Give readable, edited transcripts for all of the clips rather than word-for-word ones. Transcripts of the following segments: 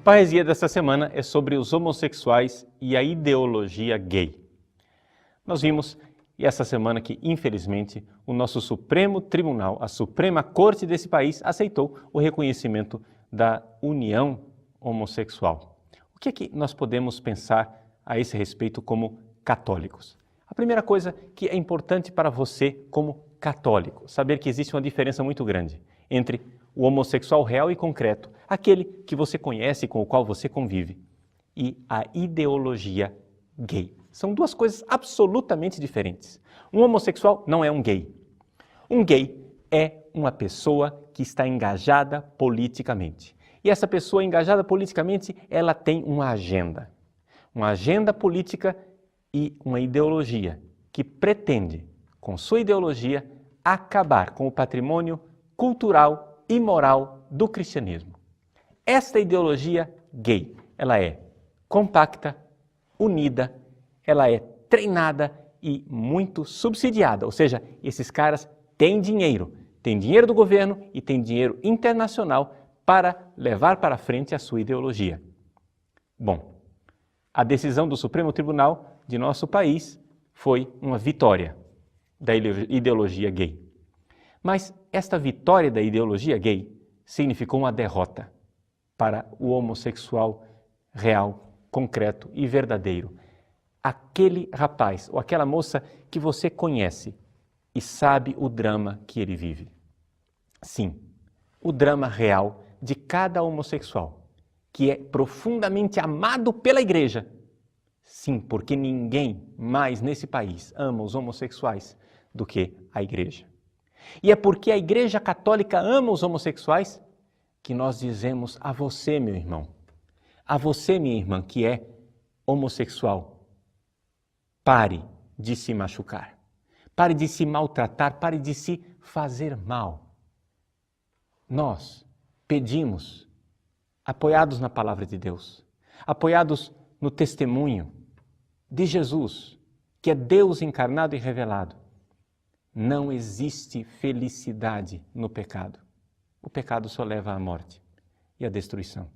Parresia dessa semana é sobre os homossexuais e a ideologia gay. Nós vimos essa semana que, infelizmente, o nosso Supremo Tribunal, a Suprema Corte desse país, aceitou o reconhecimento da união homossexual. O que é que nós podemos pensar a esse respeito como católicos? A primeira coisa que é importante para você como católico, saber que existe uma diferença muito grande entre o homossexual real e concreto, aquele que você conhece, com o qual você convive, e a ideologia gay. São duas coisas absolutamente diferentes. Um homossexual não é um gay. Um gay é uma pessoa que está engajada politicamente. E essa pessoa engajada politicamente, ela tem uma agenda política e uma ideologia que pretende, com sua ideologia, acabar com o patrimônio cultural e moral do cristianismo. Esta ideologia gay, ela é compacta, unida, ela é treinada e muito subsidiada, ou seja, esses caras têm dinheiro do governo e têm dinheiro internacional para levar para frente a sua ideologia. Bom, a decisão do Supremo Tribunal de nosso país foi uma vitória da ideologia gay. Mas esta vitória da ideologia gay significou uma derrota para o homossexual real, concreto e verdadeiro. Aquele rapaz ou aquela moça que você conhece e sabe o drama que ele vive. Sim, o drama real de cada homossexual, que é profundamente amado pela igreja. Sim, porque ninguém mais nesse país ama os homossexuais do que a igreja. E é porque a Igreja Católica ama os homossexuais que nós dizemos a você, meu irmão, a você, minha irmã, que é homossexual, pare de se machucar, pare de se maltratar, pare de se fazer mal. Nós pedimos, apoiados na palavra de Deus, apoiados no testemunho de Jesus, que é Deus encarnado e revelado, não existe felicidade no pecado. O pecado só leva à morte e à destruição.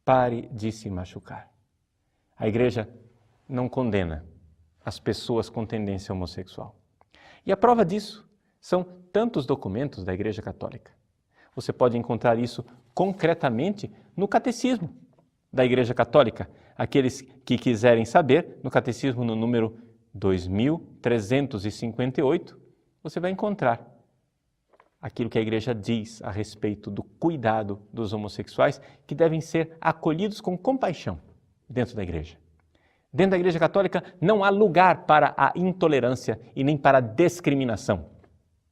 Pare de se machucar. A igreja não condena as pessoas com tendência homossexual. E a prova disso são tantos documentos da Igreja Católica. Você pode encontrar isso concretamente no Catecismo da Igreja Católica. Aqueles que quiserem saber, no Catecismo no número 2358, você vai encontrar aquilo que a igreja diz a respeito do cuidado dos homossexuais, que devem ser acolhidos com compaixão dentro da igreja. Dentro da Igreja Católica não há lugar para a intolerância e nem para a discriminação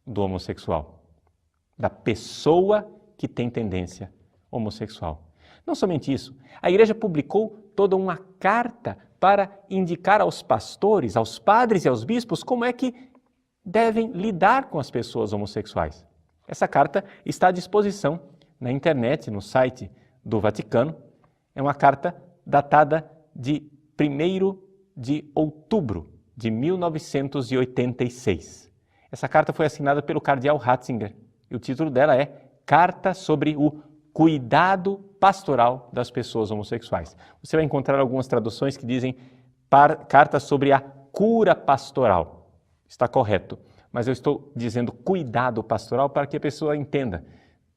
do homossexual, da pessoa que tem tendência homossexual. Não somente isso, a igreja publicou toda uma carta para indicar aos pastores, aos padres e aos bispos como é que devem lidar com as pessoas homossexuais. Essa carta está à disposição na internet, no site do Vaticano. É uma carta datada de 1º de outubro de 1986. Essa carta foi assinada pelo cardeal Ratzinger e o título dela é Carta sobre o Cuidado Pastoral das Pessoas Homossexuais. Você vai encontrar algumas traduções que dizem Carta sobre a Cura Pastoral. Está correto, mas eu estou dizendo cuidado pastoral para que a pessoa entenda.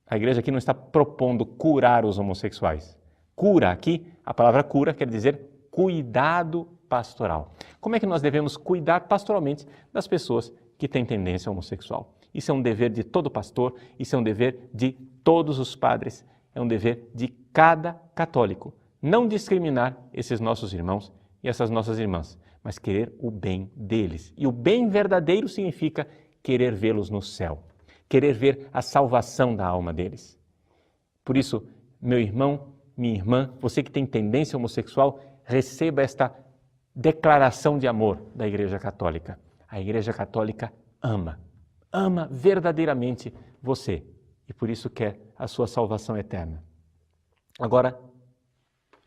A igreja aqui não está propondo curar os homossexuais. Cura aqui, a palavra cura quer dizer cuidado pastoral. Como é que nós devemos cuidar pastoralmente das pessoas que têm tendência homossexual? Isso é um dever de todo pastor, isso é um dever de todos os padres, é um dever de cada católico. Não discriminar esses nossos irmãos e essas nossas irmãs, mas querer o bem deles. E o bem verdadeiro significa querer vê-los no céu, querer ver a salvação da alma deles. Por isso, meu irmão, minha irmã, você que tem tendência homossexual, receba esta declaração de amor da Igreja Católica. A Igreja Católica ama verdadeiramente você e por isso quer a sua salvação eterna. Agora,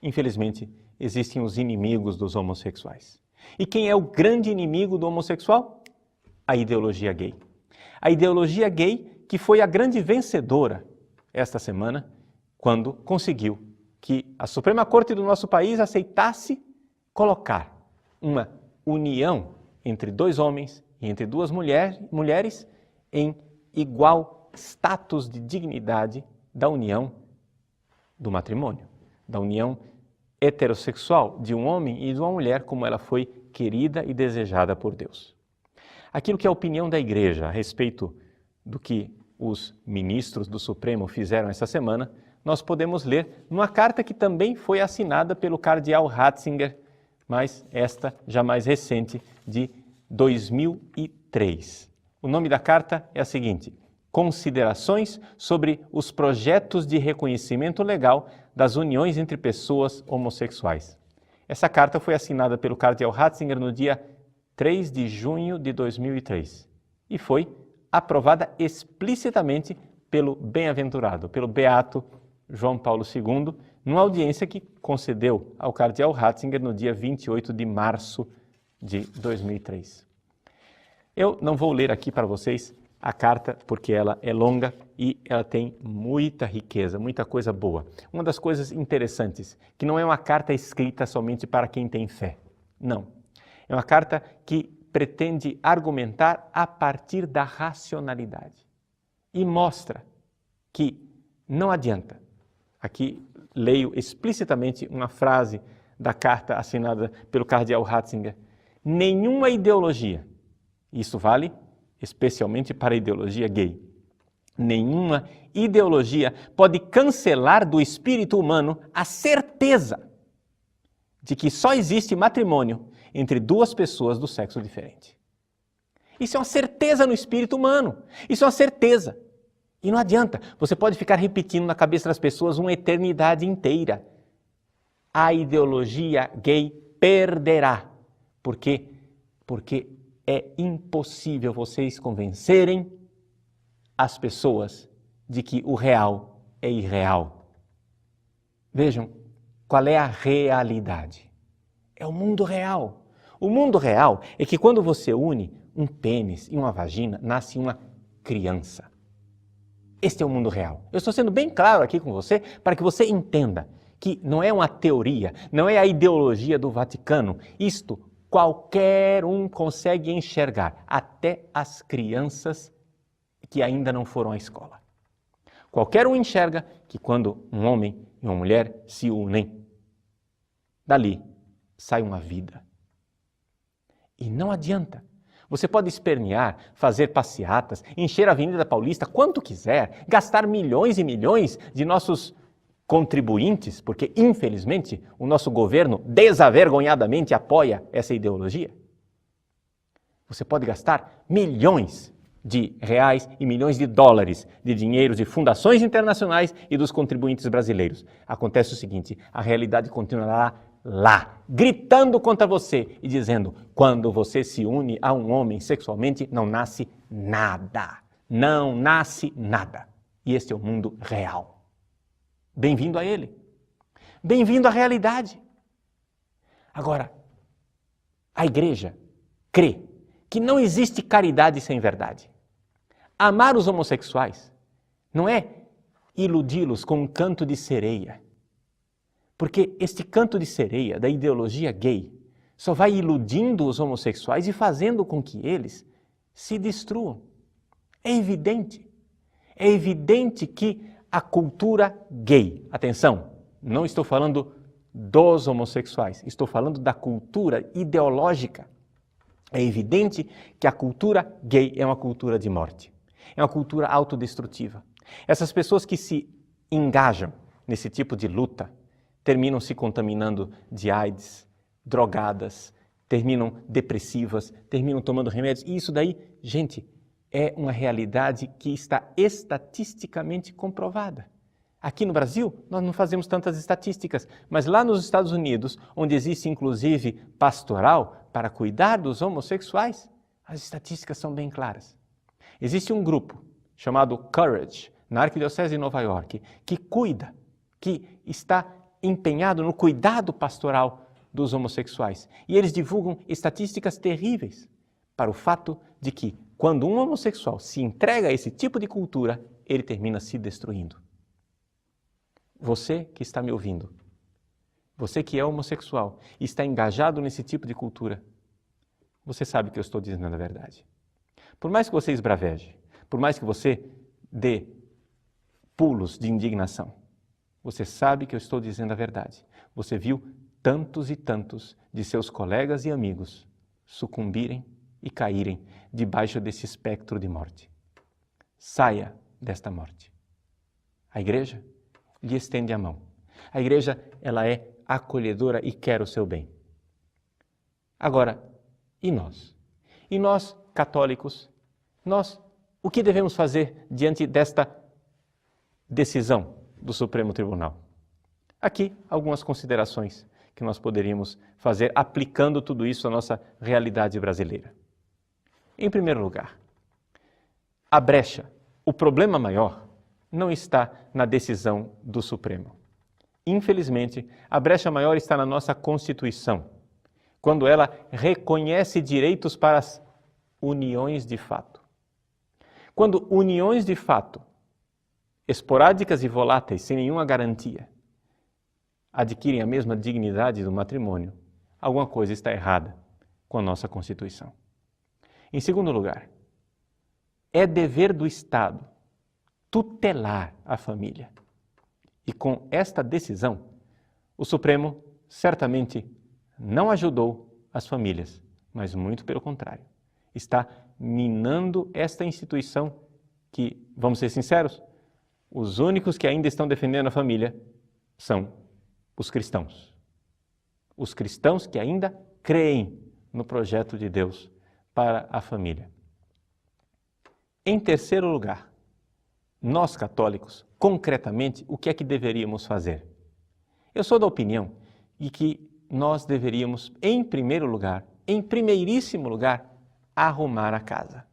infelizmente, existem os inimigos dos homossexuais. E quem é o grande inimigo do homossexual? A ideologia gay. A ideologia gay que foi a grande vencedora esta semana, quando conseguiu que a Suprema Corte do nosso país aceitasse colocar uma união entre dois homens e entre duas mulheres em igual status de dignidade da união do matrimônio, da união heterossexual de um homem e de uma mulher como ela foi querida e desejada por Deus. Aquilo que é a opinião da Igreja a respeito do que os ministros do Supremo fizeram essa semana, nós podemos ler numa carta que também foi assinada pelo cardeal Ratzinger, mas esta já mais recente, de 2003. O nome da carta é a seguinte: Considerações sobre os projetos de reconhecimento legal das uniões entre pessoas homossexuais. Essa carta foi assinada pelo cardeal Ratzinger no dia 3 de junho de 2003 e foi aprovada explicitamente pelo bem-aventurado, pelo beato João Paulo II, numa audiência que concedeu ao cardeal Ratzinger no dia 28 de março de 2003. Eu não vou ler aqui para vocês a carta porque ela é longa e ela tem muita riqueza, muita coisa boa. Uma das coisas interessantes, que não é uma carta escrita somente para quem tem fé. Não. É uma carta que pretende argumentar a partir da racionalidade e mostra que não adianta. Aqui leio explicitamente uma frase da carta assinada pelo cardeal Ratzinger. Nenhuma ideologia, isso vale especialmente para a ideologia gay, nenhuma ideologia pode cancelar do espírito humano a certeza de que só existe matrimônio entre duas pessoas do sexo diferente. Isso é uma certeza no espírito humano, isso é uma certeza. E não adianta, você pode ficar repetindo na cabeça das pessoas uma eternidade inteira. A ideologia gay perderá. Por quê? Porque é impossível vocês convencerem as pessoas de que o real é irreal. Vejam, qual é a realidade? É o mundo real. O mundo real é que quando você une um pênis e uma vagina, nasce uma criança. Este é o mundo real. Eu estou sendo bem claro aqui com você para que você entenda que não é uma teoria, não é a ideologia do Vaticano. Isto qualquer um consegue enxergar, até as crianças que ainda não foram à escola. Qualquer um enxerga que quando um homem e uma mulher se unem, dali sai uma vida. E não adianta. Você pode espernear, fazer passeatas, encher a Avenida Paulista quanto quiser, gastar milhões e milhões de nossos contribuintes, porque, infelizmente, o nosso governo desavergonhadamente apoia essa ideologia. Você pode gastar milhões de reais e milhões de dólares de dinheiro de fundações internacionais e dos contribuintes brasileiros. Acontece o seguinte, a realidade continuará lá, gritando contra você e dizendo: quando você se une a um homem sexualmente, não nasce nada. Não nasce nada. E este é o mundo real. Bem-vindo a ele. Bem-vindo à realidade. Agora, a igreja crê que não existe caridade sem verdade. Amar os homossexuais não é iludi-los com um canto de sereia. Porque este canto de sereia da ideologia gay só vai iludindo os homossexuais e fazendo com que eles se destruam. É evidente que a cultura gay, atenção, não estou falando dos homossexuais, estou falando da cultura ideológica. É evidente que a cultura gay é uma cultura de morte, é uma cultura autodestrutiva. Essas pessoas que se engajam nesse tipo de luta terminam se contaminando de AIDS, drogadas, terminam depressivas, terminam tomando remédios. E isso daí, gente, é uma realidade que está estatisticamente comprovada. Aqui no Brasil, nós não fazemos tantas estatísticas, mas lá nos Estados Unidos, onde existe inclusive pastoral para cuidar dos homossexuais, as estatísticas são bem claras. Existe um grupo chamado Courage, na Arquidiocese de Nova York, que cuida, que está empenhado no cuidado pastoral dos homossexuais. E eles divulgam estatísticas terríveis para o fato de que, quando um homossexual se entrega a esse tipo de cultura, ele termina se destruindo. Você que está me ouvindo, você que é homossexual e está engajado nesse tipo de cultura, você sabe que eu estou dizendo a verdade. Por mais que você esbraveje, por mais que você dê pulos de indignação, você sabe que eu estou dizendo a verdade. Você viu tantos e tantos de seus colegas e amigos sucumbirem e caírem debaixo desse espectro de morte. Saia desta morte. A igreja lhe estende a mão. A igreja, ela é acolhedora e quer o seu bem. Agora, e nós? E nós, católicos, o que devemos fazer diante desta decisão do Supremo Tribunal? Aqui, algumas considerações que nós poderíamos fazer aplicando tudo isso à nossa realidade brasileira. Em primeiro lugar, a brecha, o problema maior, não está na decisão do Supremo. Infelizmente, a brecha maior está na nossa Constituição, quando ela reconhece direitos para as uniões de fato. Quando uniões de fato, esporádicas e voláteis, sem nenhuma garantia, adquirem a mesma dignidade do matrimônio, alguma coisa está errada com a nossa Constituição. Em segundo lugar, é dever do Estado tutelar a família. E com esta decisão, o Supremo certamente não ajudou as famílias, mas muito pelo contrário. Está minando esta instituição que, vamos ser sinceros, os únicos que ainda estão defendendo a família são os cristãos. Os cristãos que ainda creem no projeto de Deus para a família. Em terceiro lugar, nós católicos, concretamente, o que é que deveríamos fazer? Eu sou da opinião de que nós deveríamos, em primeiro lugar, em primeiríssimo lugar, arrumar a casa.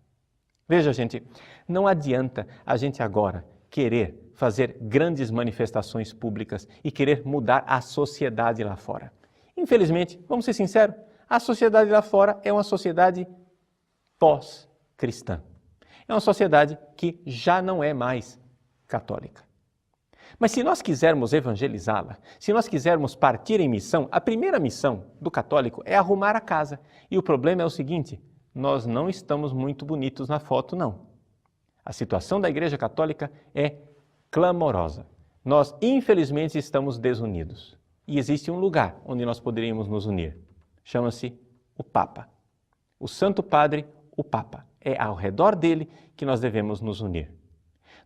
Veja, gente, não adianta a gente agora querer fazer grandes manifestações públicas e querer mudar a sociedade lá fora. Infelizmente, vamos ser sinceros, a sociedade lá fora é uma sociedade pós-cristã. É uma sociedade que já não é mais católica. Mas se nós quisermos evangelizá-la, se nós quisermos partir em missão, a primeira missão do católico é arrumar a casa. E o problema é o seguinte, nós não estamos muito bonitos na foto, não. A situação da Igreja Católica é clamorosa. Nós, infelizmente, estamos desunidos. E existe um lugar onde nós poderíamos nos unir. Chama-se o Papa. O Santo Padre, o Papa. É ao redor dele que nós devemos nos unir.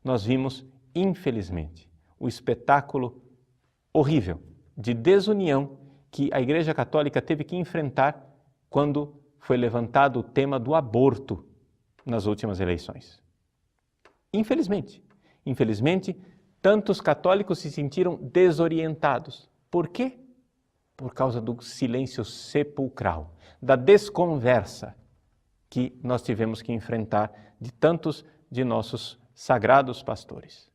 Nós vimos, infelizmente, o espetáculo horrível de desunião que a Igreja Católica teve que enfrentar quando foi levantado o tema do aborto nas últimas eleições. Infelizmente, tantos católicos se sentiram desorientados. Por quê? Por causa do silêncio sepulcral, da desconversa que nós tivemos que enfrentar de tantos de nossos sagrados pastores.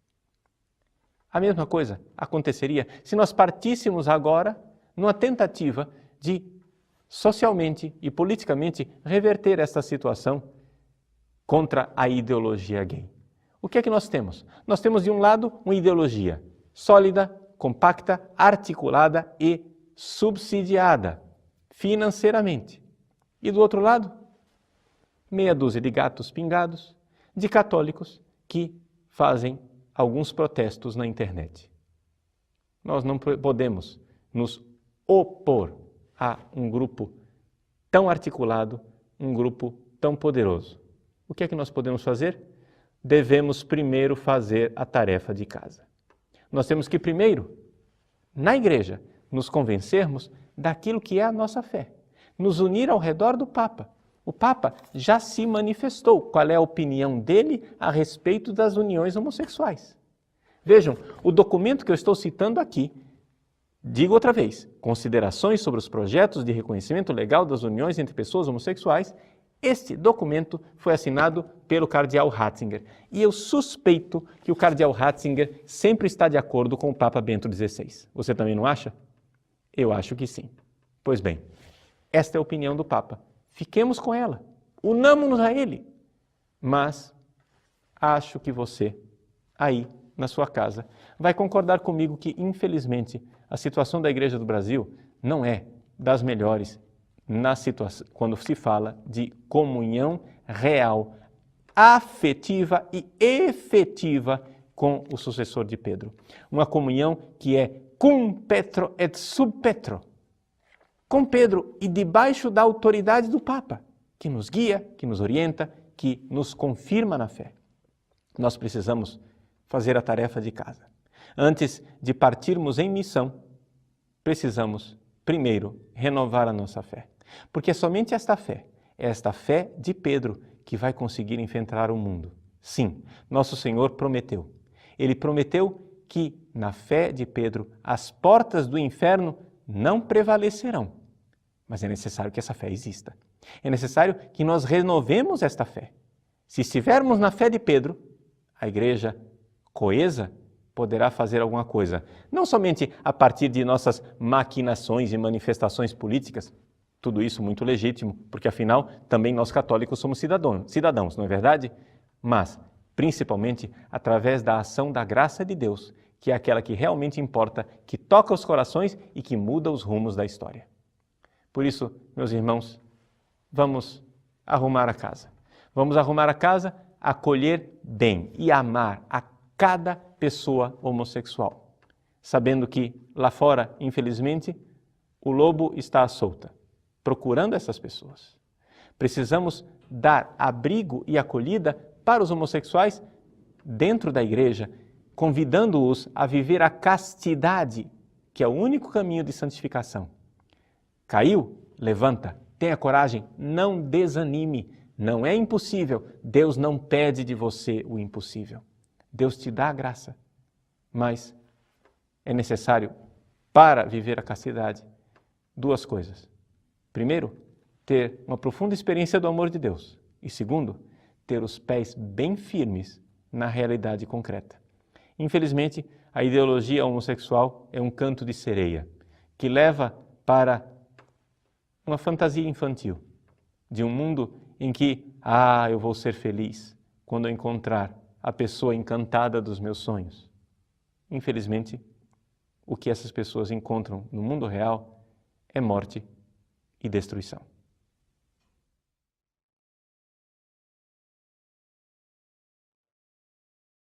A mesma coisa aconteceria se nós partíssemos agora numa tentativa de socialmente e politicamente reverter essa situação contra a ideologia gay. O que é que nós temos? Nós temos, de um lado, uma ideologia sólida, compacta, articulada e subsidiada financeiramente. E do outro lado, meia dúzia de gatos pingados, de católicos que fazem alguns protestos na internet. Nós não podemos nos opor a um grupo tão articulado, um grupo tão poderoso. O que é que nós podemos fazer? Devemos primeiro fazer a tarefa de casa. Nós temos que primeiro, na igreja, nos convencermos daquilo que é a nossa fé. Nos unir ao redor do Papa. O Papa já se manifestou qual é a opinião dele a respeito das uniões homossexuais. Vejam, o documento que eu estou citando aqui, digo outra vez, Considerações sobre os projetos de reconhecimento legal das uniões entre pessoas homossexuais, este documento foi assinado pelo cardeal Ratzinger. E eu suspeito que o cardeal Ratzinger sempre está de acordo com o Papa Bento XVI. Você também não acha? Eu acho que sim. Pois bem, esta é a opinião do Papa. Fiquemos com ela, unamos-nos a ele. Mas acho que você, aí na sua casa, vai concordar comigo que, infelizmente, a situação da Igreja do Brasil não é das melhores quando se fala de comunhão real, afetiva e efetiva com o sucessor de Pedro. Uma comunhão que é cum Petro et sub Petro, com Pedro e debaixo da autoridade do Papa, que nos guia, que nos orienta, que nos confirma na fé. Nós precisamos fazer a tarefa de casa. Antes de partirmos em missão, precisamos, primeiro, renovar a nossa fé. Porque é somente esta fé de Pedro, que vai conseguir enfrentar o mundo. Sim, nosso Senhor prometeu. Ele prometeu que, na fé de Pedro, as portas do inferno não prevalecerão. Mas é necessário que essa fé exista. É necessário que nós renovemos esta fé. Se estivermos na fé de Pedro, a igreja coesa poderá fazer alguma coisa. Não somente a partir de nossas maquinações e manifestações políticas, tudo isso muito legítimo, porque afinal também nós católicos somos cidadãos, não é verdade? Mas, principalmente, através da ação da graça de Deus, que é aquela que realmente importa, que toca os corações e que muda os rumos da história. Por isso, meus irmãos, vamos arrumar a casa. Vamos arrumar a casa, acolher bem e amar a cada pessoa homossexual, sabendo que lá fora, infelizmente, o lobo está à solta, procurando essas pessoas. Precisamos dar abrigo e acolhida para os homossexuais dentro da igreja, convidando-os a viver a castidade, que é o único caminho de santificação. Caiu? Levanta, tenha coragem, não desanime, não é impossível. Deus não pede de você o impossível. Deus te dá a graça, mas é necessário, para viver a castidade, duas coisas. Primeiro, ter uma profunda experiência do amor de Deus. E segundo, ter os pés bem firmes na realidade concreta. Infelizmente, a ideologia homossexual é um canto de sereia, que leva para uma fantasia infantil, de um mundo em que, eu vou ser feliz quando eu encontrar a pessoa encantada dos meus sonhos. Infelizmente, o que essas pessoas encontram no mundo real é morte e destruição.